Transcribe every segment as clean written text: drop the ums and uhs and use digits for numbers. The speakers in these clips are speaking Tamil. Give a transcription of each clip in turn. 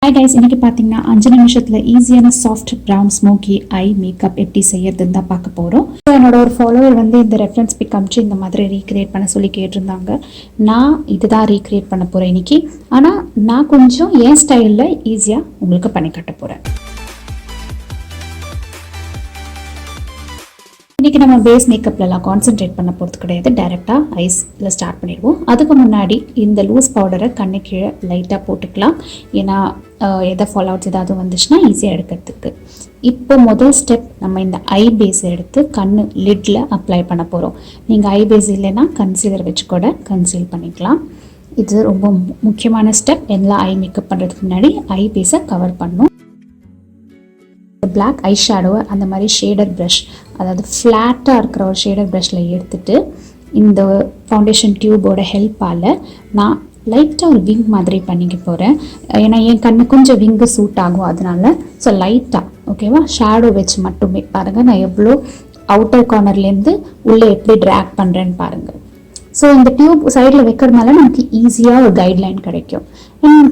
Hi guys, இன்னைக்கு பாத்தீங்கன்னா 5 நிமிஷத்துல ஈஸியான soft brown smoky eye makeup எப்படி செய்யறதுன்னு தான் பார்க்க போறோம். என்னோட ஒரு ஃபாலோவர் வந்து இந்த ரெஃபரன்ஸ் பிக் அமிச்சு இந்த மாதிரி ரீக்ரியேட் பண்ண சொல்லி கேட்டிருந்தாங்க. நான் இதுதான் ரீக்ரியேட் பண்ண போறேன் இன்னைக்கு. ஆனா நான் கொஞ்சம் என் ஸ்டைல்ல ஈஸியா உங்களுக்கு பண்ணி காட்ட போறேன். இன்றைக்கி நம்ம பேஸ் மேக்கப்லலாம் கான்சென்ட்ரேட் பண்ண போகிறது கிடையாது. டைரெக்டாக ஐஸில் ஸ்டார்ட் பண்ணிடுவோம். அதுக்கு முன்னாடி இந்த லூஸ் பவுடரை கண்ணு கீழே லைட்டாக போட்டுக்கலாம். ஏன்னா எதை ஃபால் அவுட்ஸ் ஏதாவது வந்துச்சுன்னா ஈஸியாக எடுக்கிறதுக்கு. இப்போ முதல் ஸ்டெப் நம்ம இந்த ஐ பேஸ் எடுத்து கண்ணு லிட்டில் அப்ளை பண்ண போகிறோம். நீங்கள் ஐ பேஸ் இல்லைன்னா கன்சீலர் வச்சு கூட கன்சீல் பண்ணிக்கலாம். இது ரொம்ப முக்கியமான ஸ்டெப். எல்லா ஐ மேக்கப் பண்ணுறதுக்கு முன்னாடி ஐ பேஸை கவர் பண்ணணும். பிளாக் ஐஷேடோவை அந்த மாதிரி ஷேடர் ப்ரஷ், அதாவது ஃப்ளாட்டாக இருக்கிற ஒரு ஷேடர் ப்ரஷில் எடுத்துகிட்டு இந்த ஃபவுண்டேஷன் டியூபோட ஹெல்ப்பால் நான் லைட்டாக ஒரு விங் மாதிரி பண்ணிக்க போகிறேன். ஏன்னா என் கண்ணு கொஞ்சம் விங்கு சூட் ஆகும், அதனால ஸோ லைட்டாக ஓகேவா ஷேடோ வச்சு மட்டுமே பாருங்கள். நான் எவ்வளோ அவுட்டர் கார்னர்லேருந்து உள்ளே எப்படி ட்ராக் பண்ணுறேன்னு பாருங்கள். ஸோ இந்த டியூப் சைடில் வைக்கிறதுனால நமக்கு ஈஸியாக ஒரு கைட்லைன் கிடைக்கும்.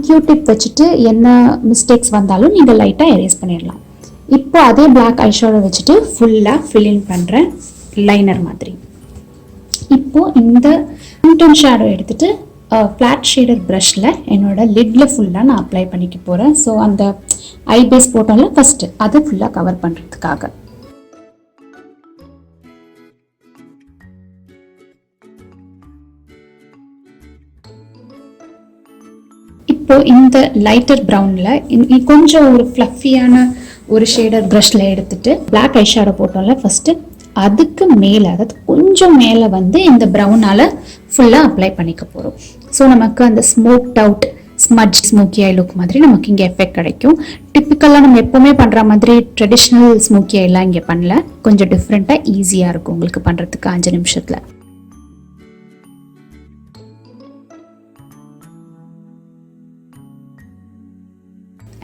கியூடிப் வச்சுட்டு என்ன மிஸ்டேக்ஸ் வந்தாலும் நீங்கள் லைட்டாக எரேஸ் பண்ணிடலாம். இப்போ அதே பிளாக் ஐஷேடோ வச்சுட்டு ஃபுல்லாக ஃபில்லிங் பண்ணுறேன் லைனர் மாதிரி. இப்போது இந்த இன்டென் ஷேடோ எடுத்துகிட்டு ஃப்ளாட் ஷேடர் ப்ரஷில் என்னோட லிட்டில் ஃபுல்லாக நான் அப்ளை பண்ணிக்க போகிறேன். ஸோ அந்த ஐ பேஸ் போட்டோம்ல ஃபஸ்ட்டு அதை ஃபுல்லாக கவர் பண்ணுறதுக்காக. இப்போ இந்த லைட்டர் ப்ரௌனில் கொஞ்சம் ஒரு ஃப்ளஃபியான ஒரு ஷேடர் ப்ரஷில் எடுத்துட்டு பிளாக் ஐஷேடோ போட்டோம்ல ஃபஸ்ட்டு அதுக்கு மேலே, அதாவது கொஞ்சம் மேலே வந்து இந்த ப்ரௌனால் ஃபுல்லாக அப்ளை பண்ணிக்க போகிறோம். ஸோ நமக்கு அந்த smoked out smudge smoky I look மாதிரி நமக்கு இங்கே எஃபெக்ட் கிடைக்கும். டிப்பிக்கலாக நம்ம எப்போவுமே பண்ணுற மாதிரி ட்ரெடிஷ்னல் ஸ்மோக்கி ஐலாம் இங்கே பண்ணல. கொஞ்சம் டிஃப்ரெண்ட்டாக ஈஸியாக இருக்கும் உங்களுக்கு பண்ணுறதுக்கு 5 நிமிஷத்தில்.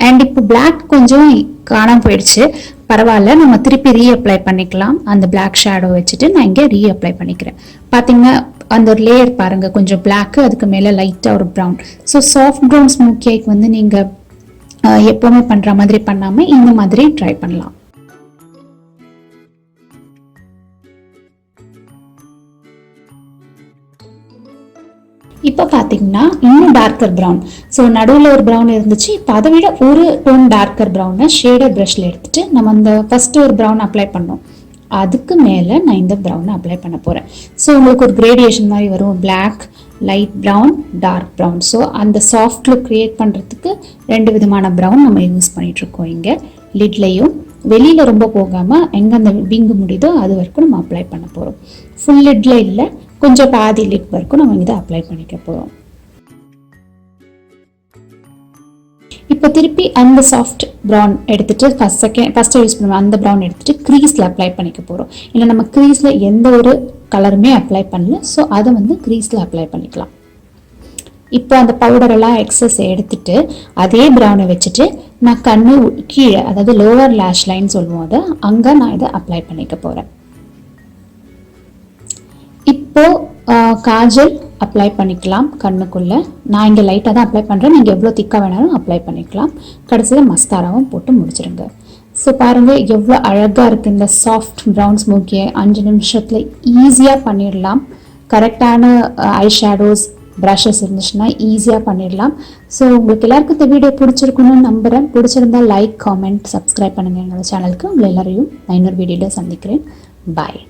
அண்ட் இப்போ பிளாக் கொஞ்சம் காணாமல் போயிடுச்சு, பரவாயில்ல, நம்ம திருப்பி ரீஅப்ளை பண்ணிக்கலாம். அந்த பிளாக் ஷேடோ வச்சுட்டு நான் இங்கே ரீஅப்ளை பண்ணிக்கிறேன். பார்த்தீங்கன்னா அந்த ஒரு லேயர் பாருங்கள், கொஞ்சம் பிளாக்கு, அதுக்கு மேலே லைட்டாக ஒரு brown. So soft brown smoky ஐக்கு வந்து நீங்கள் எப்போவுமே பண்ணுற மாதிரி பண்ணாமல் இந்த மாதிரி ட்ரை பண்ணலாம். இப்போ பார்த்தீங்கன்னா இன்னும் டார்க்கர் ப்ரௌன். ஸோ நடுவில் ஒரு ப்ரௌன் இருந்துச்சு, இப்போ அதை விட ஒரு டோன் டார்க்கர் ப்ரௌனை ஷேடர் ப்ரஷில் எடுத்துகிட்டு நம்ம அந்த ஃபஸ்ட்டு ஒரு ப்ரௌன் அப்ளை பண்ணோம், அதுக்கு மேலே நான் இந்த ப்ரௌனை அப்ளை பண்ண போகிறேன். ஸோ உங்களுக்கு ஒரு கிரேடியேஷன் மாதிரி வரும், black, light brown, dark brown. So அந்த சாஃப்ட் லுக் க்ரியேட் பண்ணுறதுக்கு 2 விதமான ப்ரௌன் நம்ம யூஸ் பண்ணிகிட்ருக்கோம். இங்கே லிட்லையும் வெளியில் ரொம்ப போகாமல் எங்கே அந்த விங்கு முடியுதோ அது வரைக்கும் நம்ம அப்ளை பண்ண போகிறோம். ஃபுல் லிட்டில் இல்லை, கொஞ்சம் பாதி லிட் வரைக்கும் நம்ம இதை அப்ளை பண்ணிக்க போகிறோம். இப்போ திருப்பி அந்த சாஃப்ட் ப்ரௌன் எடுத்துகிட்டு ஃபஸ்ட்டு யூஸ் பண்ணுவோம், அந்த ப்ரௌன் எடுத்துகிட்டு க்ரீஸில் அப்ளை பண்ணிக்க போகிறோம். இல்லை நம்ம க்ரீஸில் எந்த ஒரு கலருமே அப்ளை பண்ணல, ஸோ அதை வந்து க்ரீஸில் அப்ளை பண்ணிக்கலாம். இப்போ அந்த பவுடரெல்லாம் எக்ஸஸ் எடுத்துட்டு அதே ப்ரௌனை வச்சுட்டு நான் கண்ணு கீழே, அதாவது லோவர் லேஷ் லைன் சொல்லுவோம், அதை அங்கே நான் இதை அப்ளை பண்ணிக்க போகிறேன். இப்போ காஜல் அப்ளை பண்ணிக்கலாம் கண்ணுக்குள்ளே. நான் இங்கே லைட்டாக தான் அப்ளை பண்ணுறேன், நீங்கள் எவ்வளோ திக்காக வேணாலும் அப்ளை பண்ணிக்கலாம். கடைசியில் மஸ்காராவும் போட்டு முடிச்சிடுங்க. ஸோ பாருங்கள் எவ்வளோ அழகாக இருக்குது இந்த சாஃப்ட் ப்ரௌன் ஸ்மோக்கியை 5 நிமிஷத்தில் ஈஸியாக பண்ணிடலாம். கரெக்டான ஐ ஷேடோஸ் ப்ரஷஸ் இருந்துச்சுன்னா ஈஸியாக பண்ணிடலாம். ஸோ உங்களுக்கு எல்லாருக்கும் இந்த வீடியோ பிடிச்சிருக்கணும்னு நம்புகிறேன். பிடிச்சிருந்தால் லைக், காமெண்ட், சப்ஸ்கிரைப் பண்ணுங்கள் என்னோடய சேனலுக்கு. உங்களை எல்லாரையும் நான் இன்னொரு வீடியோவில் சந்திக்கிறேன். பாய்.